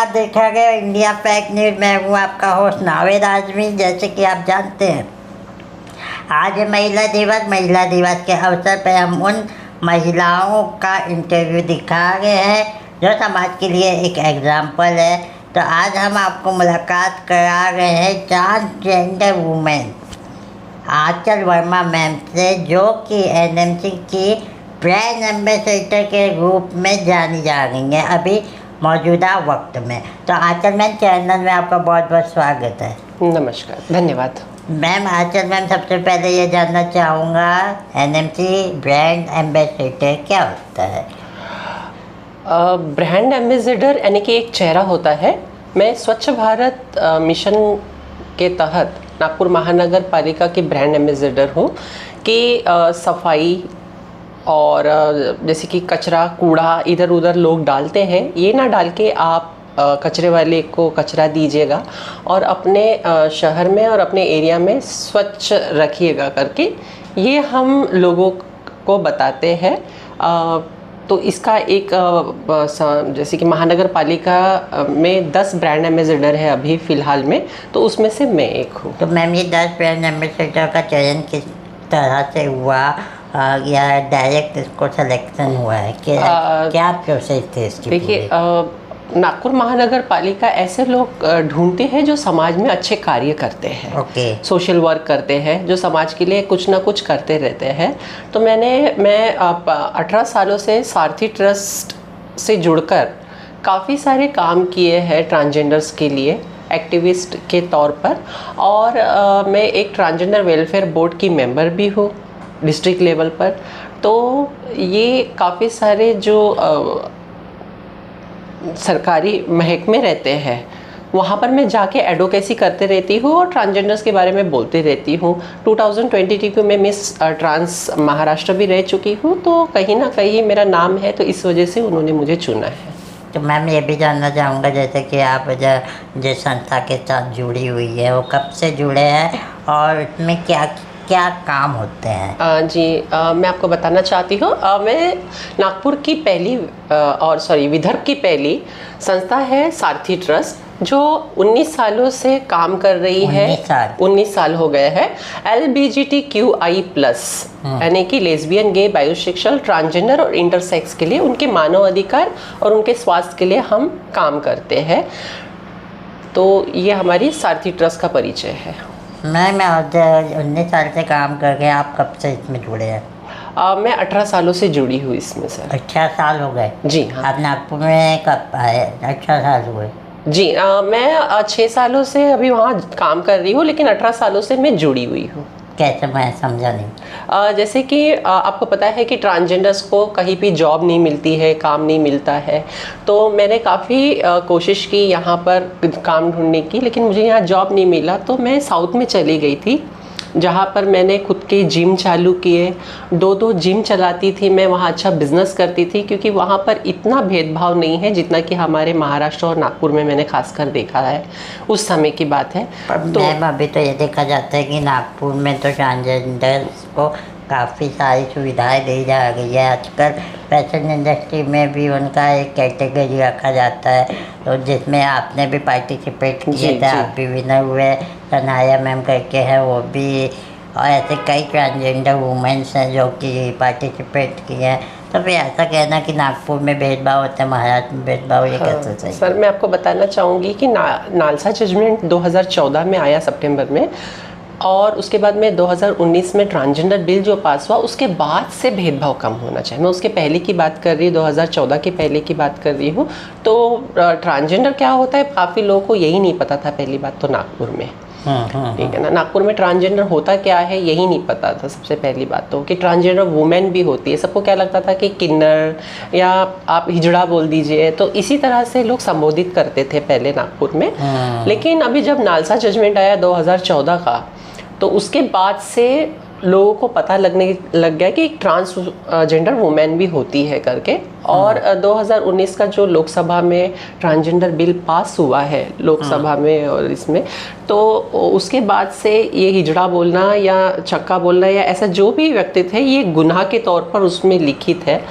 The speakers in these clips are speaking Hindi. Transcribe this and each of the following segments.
आप देखा गया इंडिया फैक्ट न्यूज़। मैं हूँ आपका होस्ट नावेद आजमी। जैसे कि आप जानते हैं, आज है महिला दिवस। महिला दिवस के अवसर पर हम उन महिलाओं का इंटरव्यू दिखा रहे हैं जो समाज के लिए एक एग्जाम्पल है। तो आज हम आपको मुलाकात करा रहे हैं ट्रांसजेंडर वुमेन आंचल वर्मा मैम से, जो कि एनएमसी की ब्रांड एम्बेसडर के रूप में जानी जा रही हैं अभी मौजूदा वक्त में। तो आंचल मैम, चैनल में आपका बहुत बहुत स्वागत है। नमस्कार, धन्यवाद। मैम, आंचल मैम, सबसे पहले ये जानना चाहूँगा, एनएमसी ब्रांड एम्बेसडर क्या होता है? ब्रांड एम्बेसडर यानी कि एक चेहरा होता है। मैं स्वच्छ भारत मिशन के तहत नागपुर महानगर पालिका की ब्रांड एम्बेसडर हूँ कि सफाई और जैसे कि कचरा कूड़ा इधर उधर लोग डालते हैं, ये ना डाल के आप कचरे वाले को कचरा दीजिएगा और अपने शहर में और अपने एरिया में स्वच्छ रखिएगा करके ये हम लोगों को बताते हैं। तो इसका एक जैसे कि महानगर पालिका में 10 ब्रांड एम्बेसडर है अभी फ़िलहाल में, तो उसमें से मैं एक हूँ। तो मैम, ये 10 ब्रांड एम्बेसडर का चयन किस तरह से हुआ या डायरेक्ट इसको सिलेक्शन हुआ है कि क्या प्रोसेस थे इसकी? देखिए, नागपुर महानगर पालिका ऐसे लोग ढूंढते हैं जो समाज में अच्छे कार्य करते हैं, सोशल वर्क करते हैं, जो समाज के लिए कुछ ना कुछ करते रहते हैं। तो मैं 18 सालों से सारथी ट्रस्ट से जुड़कर काफ़ी सारे काम किए हैं ट्रांसजेंडर्स के लिए एक्टिविस्ट के तौर पर। और मैं एक ट्रांसजेंडर वेलफेयर बोर्ड की मेंबर भी हूँ डिस्ट्रिक्ट लेवल पर। तो ये काफ़ी सारे जो सरकारी महकमे रहते हैं वहाँ पर मैं जाके एडवोकेसी करते रहती हूँ और ट्रांसजेंडर्स के बारे में बोलते रहती हूँ। 2022 में मिस ट्रांस महाराष्ट्र भी रह चुकी हूँ, तो कहीं ना कहीं मेरा नाम है, तो इस वजह से उन्होंने मुझे चुना है। तो मैम, ये भी जानना चाहूँगा जैसे कि आप जिस संस्था के साथ जुड़ी हुई है वो कब से जुड़े हैं और इसमें क्या क्या काम होते हैं? मैं आपको बताना चाहती हूँ, मैं नागपुर की पहली विदर्भ की पहली संस्था है सारथी ट्रस्ट, जो 19 सालों से काम कर रही है। 19 साल हो गए हैं। LGBTQI+ यानी कि लेस्बियन, गे, बायोसेक्सुअल, ट्रांसजेंडर और इंटरसेक्स के लिए उनके मानव अधिकार और उनके स्वास्थ्य के लिए हम काम करते हैं। तो ये हमारी सारथी ट्रस्ट का परिचय है। मैं 19 साल से काम करके आप कब से इसमें जुड़े हैं? मैं 18 सालों से जुड़ी हूँ इसमें सर। 18 साल हो गए? जी हाँ। आप नागपुर में कब आए? 18 साल हुए? जी, मैं 6 सालों से अभी वहाँ काम कर रही हूँ, लेकिन 18 सालों से मैं जुड़ी हुई हूँ। कैसे? मैं समझा नहीं। जैसे कि आपको पता है कि ट्रांसजेंडर्स को कहीं भी जॉब नहीं मिलती है, काम नहीं मिलता है। तो मैंने काफ़ी कोशिश की यहाँ पर काम ढूंढने की, लेकिन मुझे यहाँ जॉब नहीं मिला। तो मैं साउथ में चली गई थी, जहाँ पर मैंने खुद के जिम चालू किए। 2 जिम चलाती थी मैं, वहाँ अच्छा बिजनेस करती थी, क्योंकि वहाँ पर इतना भेदभाव नहीं है जितना कि हमारे महाराष्ट्र और नागपुर में मैंने खासकर देखा है। उस समय की बात है। तो मैम, अभी तो ये देखा जाता है कि नागपुर में तो ट्रांसजेंडर्स को काफ़ी सारी सुविधाएं दी जा रही है। आजकल फैशन इंडस्ट्री में भी उनका एक कैटेगरी रखा जाता है, तो जिसमें आपने भी पार्टिसिपेट किए थे, आप भी विनर हुए। सनाया मैम करके है वो भी, और ऐसे कई ट्रांसजेंडर वुमेन्स हैं जो कि पार्टिसिपेट किए हैं। तो फिर ऐसा कहना कि नागपुर में भेदभाव होता है, महाराष्ट्र में भेदभाव, ये कैसे सही? सर, मैं आपको बताना चाहूँगी कि नालसा जजमेंट 2014 में आया सितंबर में, और उसके बाद में 2019 में ट्रांसजेंडर बिल जो पास हुआ, उसके बाद से भेदभाव कम होना चाहिए। मैं उसके पहले की बात कर रही हूँ, 2014 के पहले की बात कर रही हूँ। तो ट्रांसजेंडर क्या होता है, काफ़ी लोगों को यही नहीं पता था पहली बात तो नागपुर में। ठीक है ना, नागपुर में ट्रांसजेंडर होता क्या है यही नहीं पता था सबसे पहली बात तो, कि ट्रांसजेंडर वुमेन भी होती है। सबको क्या लगता था कि किन्नर या आप हिजड़ा बोल दीजिए, तो इसी तरह से लोग संबोधित करते थे पहले नागपुर में। लेकिन अभी जब नालसा जजमेंट आया 2014 का, तो उसके बाद से लोगों को पता लगने लग गया कि ट्रांसजेंडर वुमेन भी होती है करके। और 2019 का जो लोकसभा में ट्रांसजेंडर बिल पास हुआ है लोकसभा में और इसमें, तो उसके बाद से ये हिजड़ा बोलना या चक्का बोलना या ऐसा जो भी व्यक्ति थे, ये गुनाह के तौर पर उसमें लिखित है।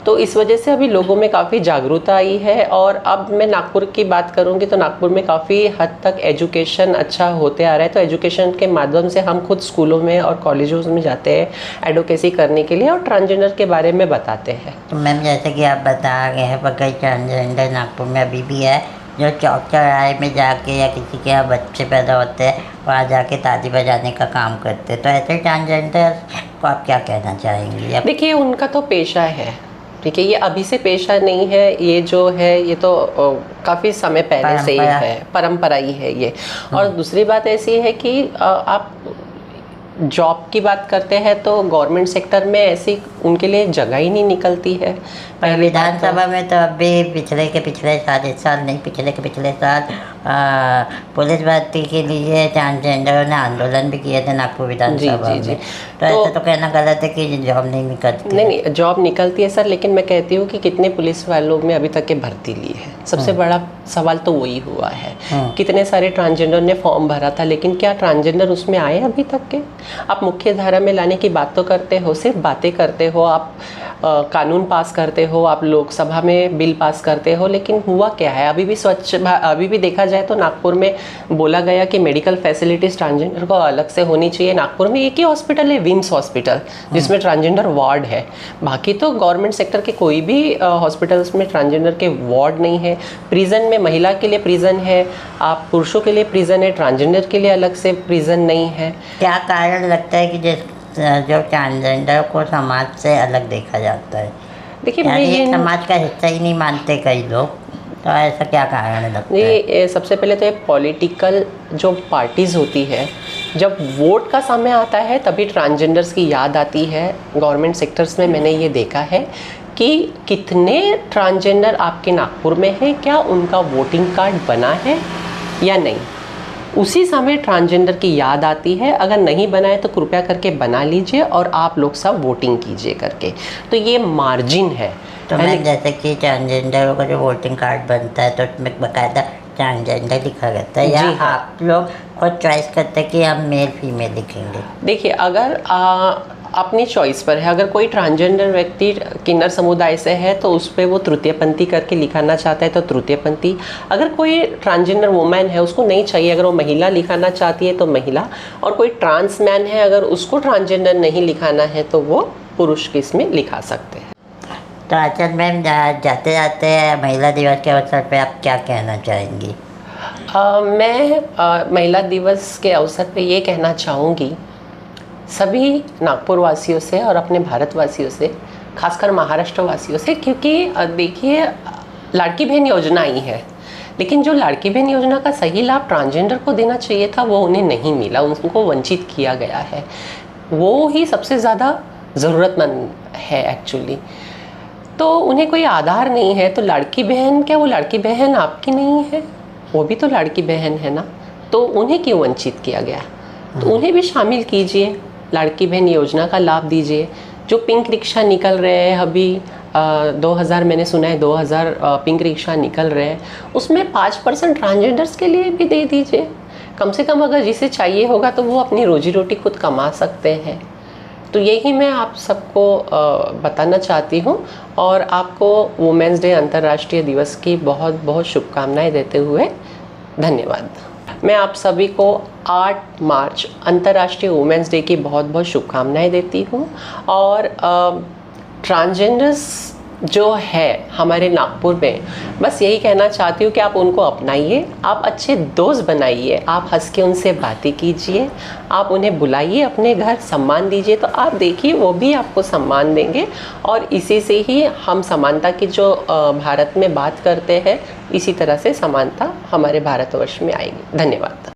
तो इस वजह से अभी लोगों में काफ़ी जागरूकता आई है। और अब मैं नागपुर की बात करूँगी तो नागपुर में काफ़ी हद तक एजुकेशन अच्छा होते आ रहा है। तो एजुकेशन के माध्यम से हम खुद स्कूलों में और कॉलेजों में जाते हैं एडवोकेसी करने के लिए और ट्रांसजेंडर के बारे में बताते हैं। तो मैम जैसे कि आप बता गए हैं, पर कई ट्रांसजेंडर नागपुर में अभी भी है जो चौक चौराहे में जाके या किसी के यहाँ बच्चे पैदा होते हैं वहाँ जाके ताली बजाने का काम करते हैं। तो ऐसे ट्रांसजेंडर को आप क्या कहना चाहेंगी? देखिए, उनका तो पेशा है, ठीक है, ये अभी से पेशा नहीं है, ये जो है ये तो काफ़ी समय पहले से ही है, परंपरा ही है ये। और दूसरी बात ऐसी है कि आप जॉब की बात करते हैं तो गवर्नमेंट सेक्टर में ऐसी उनके लिए जगह ही नहीं निकलती है। विधानसभा में तो अभी पिछले साल, इस साल नहीं, पिछले साल पुलिस भर्ती के लिए ट्रांसजेंडरों ने आंदोलन भी किए थे नागपुर विधानसभा में। तो ऐसा तो कहना गलत है कि जॉब नहीं निकलती। नहीं, जॉब निकलती है सर, लेकिन मैं कहती हूँ कि कितने पुलिस वालों में अभी तक के भर्ती ली है, सबसे बड़ा सवाल तो वही हुआ है। कितने सारे ट्रांसजेंडर ने फॉर्म भरा था, लेकिन क्या ट्रांसजेंडर उसमें आए अभी तक के? आप मुख्य धारा में लाने की बात तो करते हो, सिर्फ बातें करते हो, आप कानून पास करते हो, आप लोकसभा में बिल पास करते हो, लेकिन हुआ क्या है? अभी भी देखा जाए तो नागपुर में बोला गया कि मेडिकल फैसिलिटीज़ ट्रांसजेंडर को अलग से होनी चाहिए। नागपुर में एक ही हॉस्पिटल है, विम्स हॉस्पिटल, जिसमें ट्रांसजेंडर वार्ड है। बाकी तो गवर्नमेंट सेक्टर के कोई भी हॉस्पिटल्स में ट्रांसजेंडर के वार्ड नहीं है। प्रिजन में महिला के लिए प्रिजन है, आप पुरुषों के लिए प्रिजन है, ट्रांसजेंडर के लिए अलग से प्रिजन नहीं है। क्या कारण लगता है कि जो ट्रांसजेंडर को समाज से अलग देखा जाता है? देखिए, ये समाज का हिस्सा ही नहीं मानते कई लोग, तो ऐसा क्या कारण लगता है? ये सबसे पहले तो ये पॉलिटिकल जो पार्टीज़ होती है, जब वोट का समय आता है तभी ट्रांसजेंडर्स की याद आती है। गवर्नमेंट सेक्टर्स में मैंने ये देखा है कि कितने ट्रांसजेंडर आपके नागपुर में है, क्या उनका वोटिंग कार्ड बना है या नहीं, उसी समय ट्रांसजेंडर की याद आती है। अगर नहीं बना है तो कृपया करके बना लीजिए और आप लोग सब वोटिंग कीजिए करके। तो ये मार्जिन है। तो मैं जैसे कि ट्रांसजेंडरों का जो वोटिंग कार्ड बनता है तो उसमें बाकायदा ट्रांसजेंडर लिखा रहता है, या आप लोग खुद चॉइस करते हैं कि हम मेल फीमेल लिखेंगे? देखिए, अगर अपनी चॉइस पर है, अगर कोई ट्रांसजेंडर व्यक्ति किन्नर समुदाय से है तो उस पर वो तृतीय पंथी करके लिखाना चाहता है तो तृतीय पंथी। अगर कोई ट्रांसजेंडर वुमेन है, उसको नहीं चाहिए, अगर वो महिला लिखाना चाहती है तो महिला। और कोई ट्रांस मैन है, अगर उसको ट्रांसजेंडर नहीं लिखाना है तो वो पुरुष की इसमें लिखा सकते हैं। तो आचल मैम, जाते जाते महिला दिवस के अवसर पर आप क्या कहना चाहेंगी? मैं महिला दिवस के अवसर पे ये कहना चाहूँगी सभी नागपुर वासियों से और अपने भारतवासियों से, खासकर महाराष्ट्र वासियों से, क्योंकि देखिए, लाड़की बहन योजना आई है, लेकिन जो लाड़की बहन योजना का सही लाभ ट्रांसजेंडर को देना चाहिए था वो उन्हें नहीं मिला, उनको वंचित किया गया है। वो ही सबसे ज़्यादा ज़रूरतमंद है एक्चुअली। तो उन्हें कोई आधार नहीं है, तो लाड़की बहन, क्या वो लाड़की बहन आपकी नहीं है? वो भी तो लाड़की बहन है ना, तो उन्हें क्यों वंचित किया गया? तो उन्हें भी शामिल कीजिए, लाड़की बहन योजना का लाभ दीजिए। जो पिंक रिक्शा निकल रहे हैं अभी 2000, मैंने सुना है 2000 पिंक रिक्शा निकल रहे हैं, उसमें 5% ट्रांसजेंडर्स के लिए भी दे दीजिए। कम से कम अगर जिसे चाहिए होगा तो वो अपनी रोजी रोटी खुद कमा सकते हैं। तो यही मैं आप सबको बताना चाहती हूँ और आपको वुमेंस डे अंतर्राष्ट्रीय दिवस की बहुत बहुत शुभकामनाएं देते हुए धन्यवाद। मैं आप सभी को 8 मार्च अंतर्राष्ट्रीय वुमेंस डे की बहुत बहुत शुभकामनाएं देती हूँ। और ट्रांसजेंडर्स जो है हमारे नागपुर में, बस यही कहना चाहती हूँ कि आप उनको अपनाइए, आप अच्छे दोस्त बनाइए, आप हंस के उनसे बातें कीजिए, आप उन्हें बुलाइए अपने घर, सम्मान दीजिए, तो आप देखिए वो भी आपको सम्मान देंगे। और इसी से ही हम समानता की जो भारत में बात करते हैं, इसी तरह से समानता हमारे भारतवर्ष में आएगी। धन्यवाद।